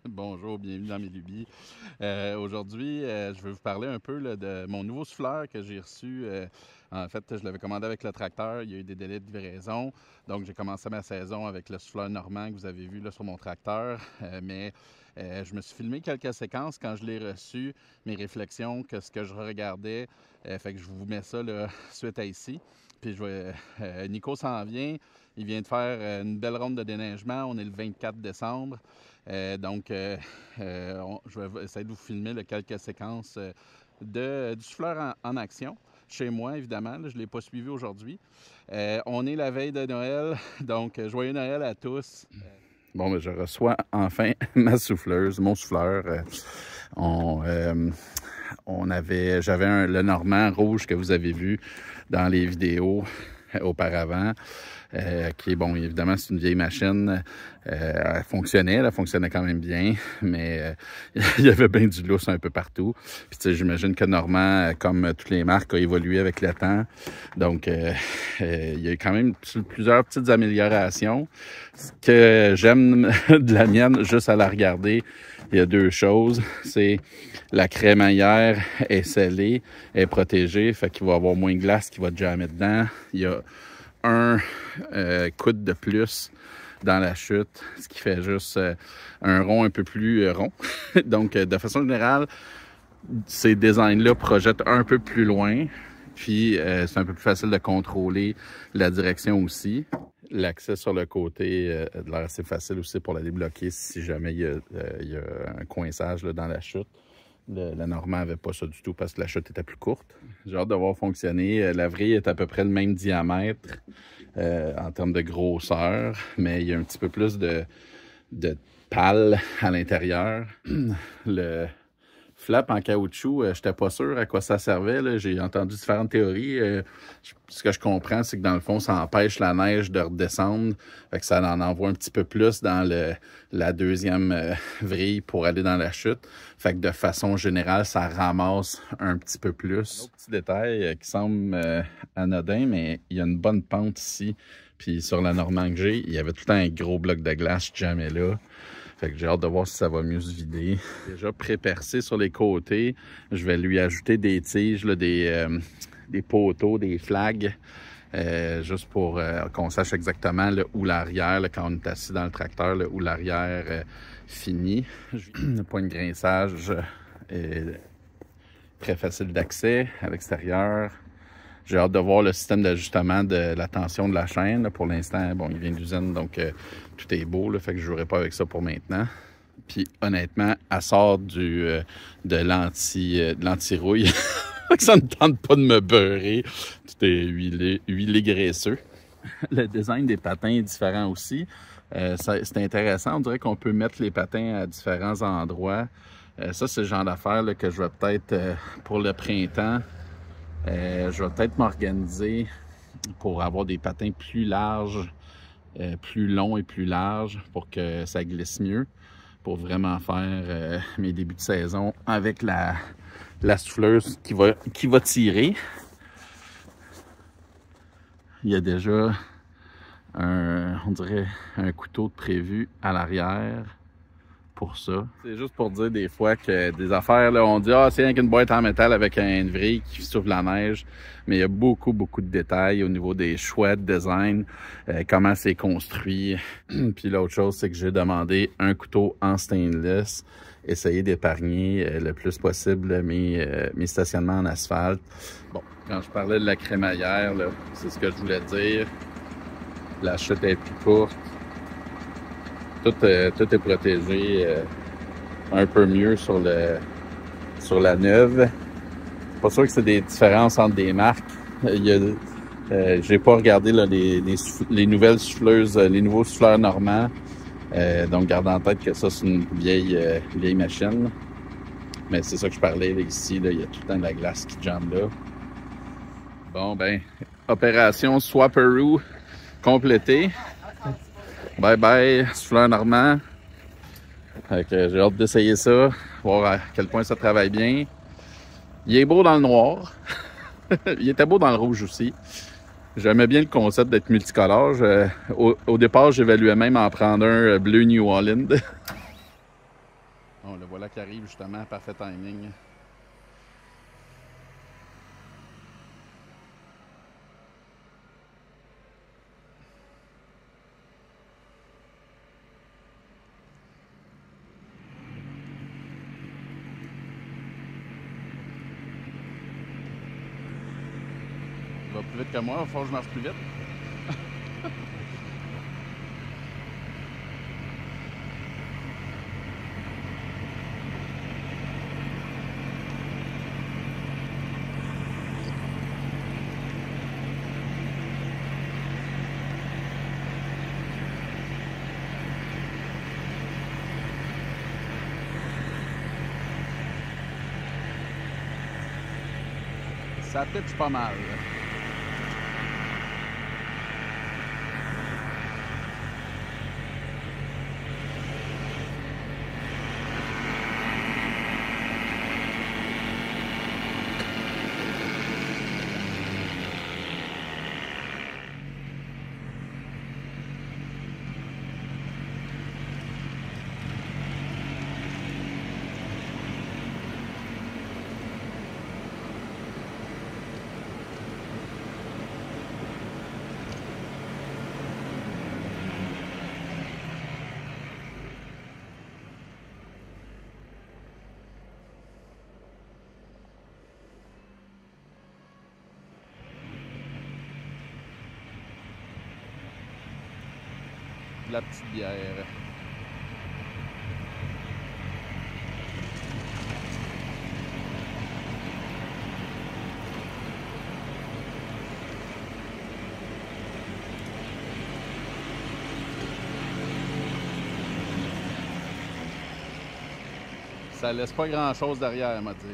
Bonjour, bienvenue dans mes lubies. Aujourd'hui, je vais vous parler un peu là, de mon nouveau souffleur que j'ai reçu. En fait, je l'avais commandé avec le tracteur. Il y a eu des délais de livraison. Donc, j'ai commencé ma saison avec le souffleur normand que vous avez vu là, sur mon tracteur. Mais je me suis filmé quelques séquences quand je l'ai reçu, mes réflexions, ce que je regardais. Fait que je vous mets ça là, suite à ici. Puis Nico s'en vient. Il vient de faire une belle ronde de déneigement. On est le 24 décembre. Je vais essayer de vous filmer là, quelques séquences du souffleur en action. Chez moi, évidemment. Là, je ne l'ai pas suivi aujourd'hui. On est la veille de Noël. Donc, joyeux Noël à tous. Bon, ben, je reçois enfin ma souffleuse, mon souffleur. J'avais le Normand rouge que vous avez vu dans les vidéos auparavant. Qui est bon, évidemment, c'est une vieille machine. Elle fonctionnait quand même bien, mais il y avait bien du lousse un peu partout. Puis, tu sais, j'imagine que Normand, comme toutes les marques, a évolué avec le temps. Donc, il y a eu quand même plusieurs petites améliorations. Ce que j'aime de la mienne, juste à la regarder, il y a deux choses. C'est la crémaillère est scellée, est protégée, fait qu'il va y avoir moins de glace qui va jammer dedans. Il y a un coude de plus dans la chute, ce qui fait juste un rond un peu plus rond. Donc, de façon générale, ces designs-là projettent un peu plus loin, puis c'est un peu plus facile de contrôler la direction aussi. L'accès sur le côté a l'air assez facile aussi pour la débloquer si jamais il y a un coinçage là, dans la chute. Le Normand n'avait pas ça du tout parce que la chute était plus courte. J'ai hâte de voir fonctionner. La vrille est à peu près le même diamètre en termes de grosseur, mais il y a un petit peu plus de pales à l'intérieur. Le flap en caoutchouc, je n'étais pas sûr à quoi ça servait. J'ai entendu différentes théories. Ce que je comprends, c'est que dans le fond, ça empêche la neige de redescendre. Fait que ça en envoie un petit peu plus dans la deuxième vrille pour aller dans la chute. Fait que de façon générale, ça ramasse un petit peu plus. Un autre petit détail qui semble anodin, mais il y a une bonne pente ici. Puis sur la Normand que j'ai, il y avait tout le temps un gros bloc de glace jamais là. Fait que j'ai hâte de voir si ça va mieux se vider. Déjà pré-percé sur les côtés. Je vais lui ajouter des tiges, là, des poteaux, des flags, juste pour qu'on sache exactement là, où l'arrière, quand on est assis dans le tracteur, là, où l'arrière finit. Le point de grinçage est très facile d'accès à l'extérieur. J'ai hâte de voir le système d'ajustement de la tension de la chaîne. Là, pour l'instant, bon, il vient d'usine, donc tout est beau. Là, fait que je ne jouerai pas avec ça pour maintenant. Puis honnêtement, elle sort de l'anti-rouille. Ça ne tente pas de me beurrer. Tout est huilé graisseux. Le design des patins est différent aussi. C'est intéressant. On dirait qu'on peut mettre les patins à différents endroits. Ça, c'est le genre d'affaires que je vais peut-être, pour le printemps, je vais peut-être m'organiser pour avoir des patins plus larges, plus longs et plus larges pour que ça glisse mieux, pour vraiment faire mes débuts de saison avec la souffleuse qui va tirer. Il y a déjà on dirait un couteau de prévu à l'arrière pour ça. C'est juste pour dire des fois que des affaires, là, on dit « Ah, c'est rien qu'une boîte en métal avec une vrille qui souffle la neige », mais il y a beaucoup de détails au niveau des choix de design, comment c'est construit. Puis l'autre chose, c'est que j'ai demandé un couteau en stainless, essayer d'épargner le plus possible mes stationnements en asphalte. Bon, quand je parlais de la crémaillère, c'est ce que je voulais dire. La chute est plus courte. Tout est protégé un peu mieux sur la neuve. C'est pas sûr que c'est des différences entre des marques. J'ai pas regardé là, les nouvelles souffleuses, les nouveaux souffleurs normands. Donc gardez en tête que ça c'est une vieille machine. Mais c'est ça que je parlais là, ici. Là, il y a tout le temps de la glace qui jamme là. Bon ben, opération Swapperoo complétée. Bye bye, souffleur normand. J'ai hâte d'essayer ça, voir à quel point ça travaille bien. Il est beau dans le noir. Il était beau dans le rouge aussi. J'aimais bien le concept d'être multicolore. Au départ, j'évaluais même en prendre un bleu New Holland. Bon, le voilà qui arrive justement, parfait timing. Il va plus vite que moi, il va falloir que je marche plus vite. Ça pitche pas mal. La petite bière. Ça laisse pas grand chose derrière, m'a dire.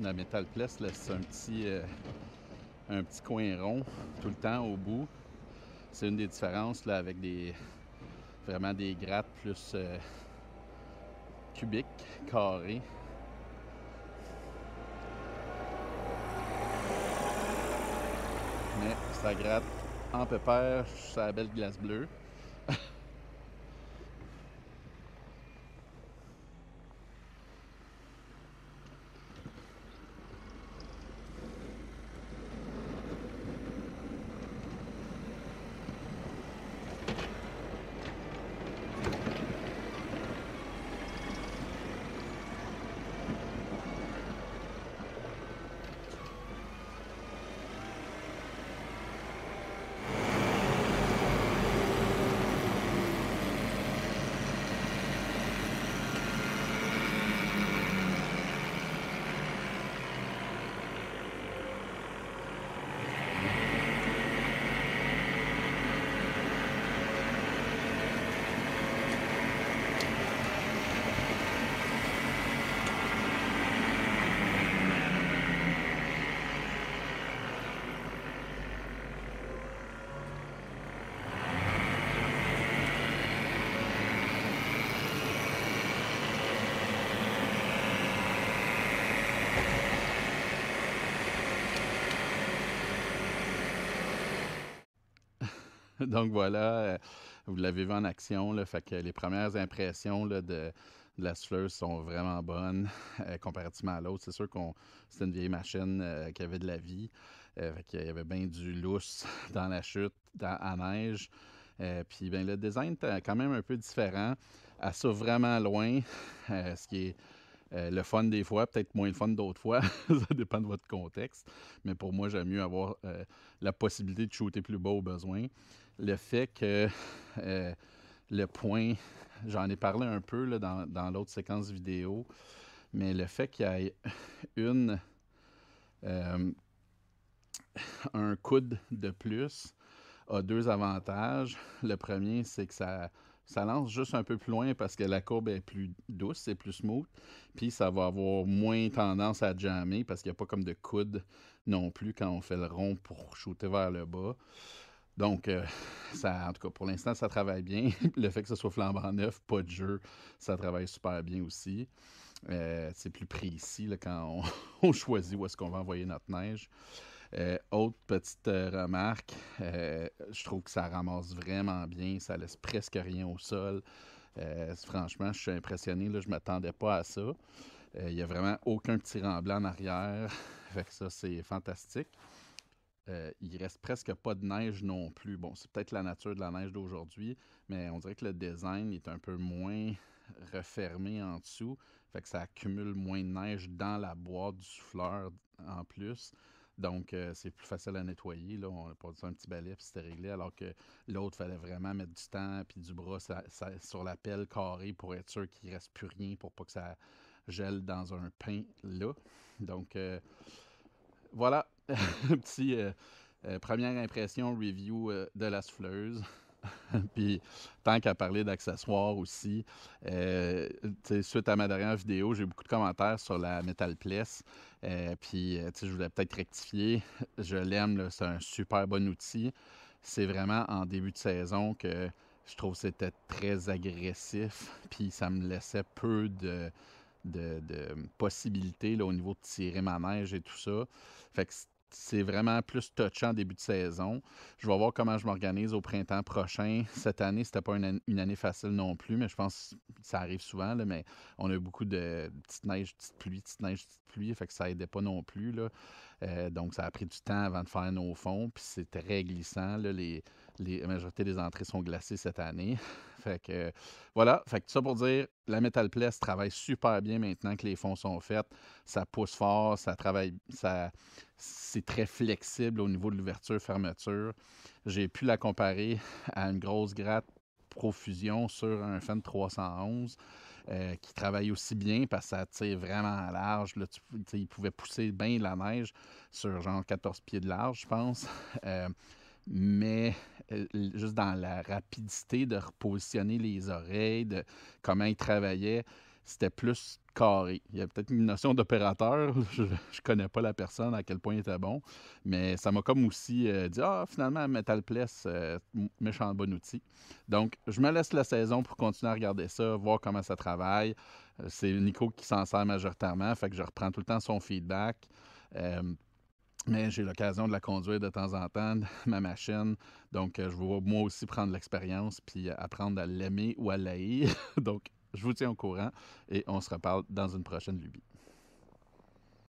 La Metal Place laisse un petit coin rond tout le temps au bout. C'est une des différences là, avec vraiment des grattes plus cubiques, carrées. Mais ça gratte en pépère sur la belle glace bleue. Donc voilà, vous l'avez vu en action, là, fait que les premières impressions là, de la souffleuse sont vraiment bonnes comparativement à l'autre. C'est sûr qu'on c'était une vieille machine qui avait de la vie. Fait qu'il y avait bien du lousse dans la chute, à neige. Puis ben, le design est quand même un peu différent. Elle s'ouvre vraiment loin, ce qui est le fun des fois, peut-être moins le fun d'autres fois. Ça dépend de votre contexte. Mais pour moi, j'aime mieux avoir la possibilité de shooter plus bas au besoin. Le fait que le point, j'en ai parlé un peu là, dans l'autre séquence vidéo, mais le fait qu'il y ait une, euh, un coude de plus a deux avantages. Le premier, c'est que ça lance juste un peu plus loin parce que la courbe est plus douce, c'est plus smooth. Puis ça va avoir moins tendance à jammer parce qu'il n'y a pas comme de coude non plus quand on fait le rond pour shooter vers le bas. Donc, ça, en tout cas, pour l'instant, ça travaille bien. Le fait que ce soit flambant neuf, pas de jeu, ça travaille super bien aussi. C'est plus précis là, quand on choisit où est-ce qu'on va envoyer notre neige. Autre petite remarque, je trouve que ça ramasse vraiment bien, ça laisse presque rien au sol. Franchement, je suis impressionné, là, je ne m'attendais pas à ça. Il n'y a vraiment aucun petit remblai en arrière, fait que ça, c'est fantastique. Il reste presque pas de neige non plus. Bon, c'est peut-être la nature de la neige d'aujourd'hui, mais on dirait que le design est un peu moins refermé en dessous. Fait que ça accumule moins de neige dans la boîte du souffleur en plus. Donc, c'est plus facile à nettoyer. Là. On a pas un petit balai puis c'était réglé, alors que l'autre, fallait vraiment mettre du temps puis du bras sur la pelle carrée pour être sûr qu'il ne reste plus rien pour pas que ça gèle dans un pain là. Donc, voilà, petit première impression review de la souffleuse. Puis, tant qu'à parler d'accessoires aussi, suite à ma dernière vidéo, j'ai eu beaucoup de commentaires sur la Metal Place. Puis, je voulais peut-être rectifier. Je l'aime, là, c'est un super bon outil. C'est vraiment en début de saison que je trouve que c'était très agressif. Puis, ça me laissait peu de possibilités là, au niveau de tirer ma neige et tout ça. Fait que c'est vraiment plus touchant en début de saison. Je vais voir comment je m'organise au printemps prochain. Cette année, c'était pas une année facile non plus, mais je pense que ça arrive souvent, là, mais on a eu beaucoup de petites neiges, petites pluies, petites neiges, petites pluies, fait que ça aidait pas non plus, là. Donc, ça a pris du temps avant de faire nos fonds, puis c'est très glissant, là. La majorité des entrées sont glacées cette année. Fait que voilà, fait que tout ça pour dire, la Metal Place travaille super bien maintenant que les fonds sont faits. Ça pousse fort, ça travaille, c'est très flexible au niveau de l'ouverture-fermeture. J'ai pu la comparer à une grosse gratte Profusion sur un Fendt 311 qui travaille aussi bien parce que ça tire vraiment large. Là, il pouvait pousser bien la neige sur genre 14 pieds de large, je pense. Mais juste dans la rapidité de repositionner les oreilles, de comment il travaillait, c'était plus carré. Il y a peut-être une notion d'opérateur. Je ne connais pas la personne, à quel point il était bon. Mais ça m'a comme aussi dit, ah, finalement, Metal Place, méchant bon outil. Donc, je me laisse la saison pour continuer à regarder ça, voir comment ça travaille. C'est Nico qui s'en sert majoritairement, fait que je reprends tout le temps son feedback. Mais j'ai l'occasion de la conduire de temps en temps, ma machine. Donc, je vais moi aussi prendre l'expérience puis apprendre à l'aimer ou à l'haïr. Donc, je vous tiens au courant et on se reparle dans une prochaine lubie.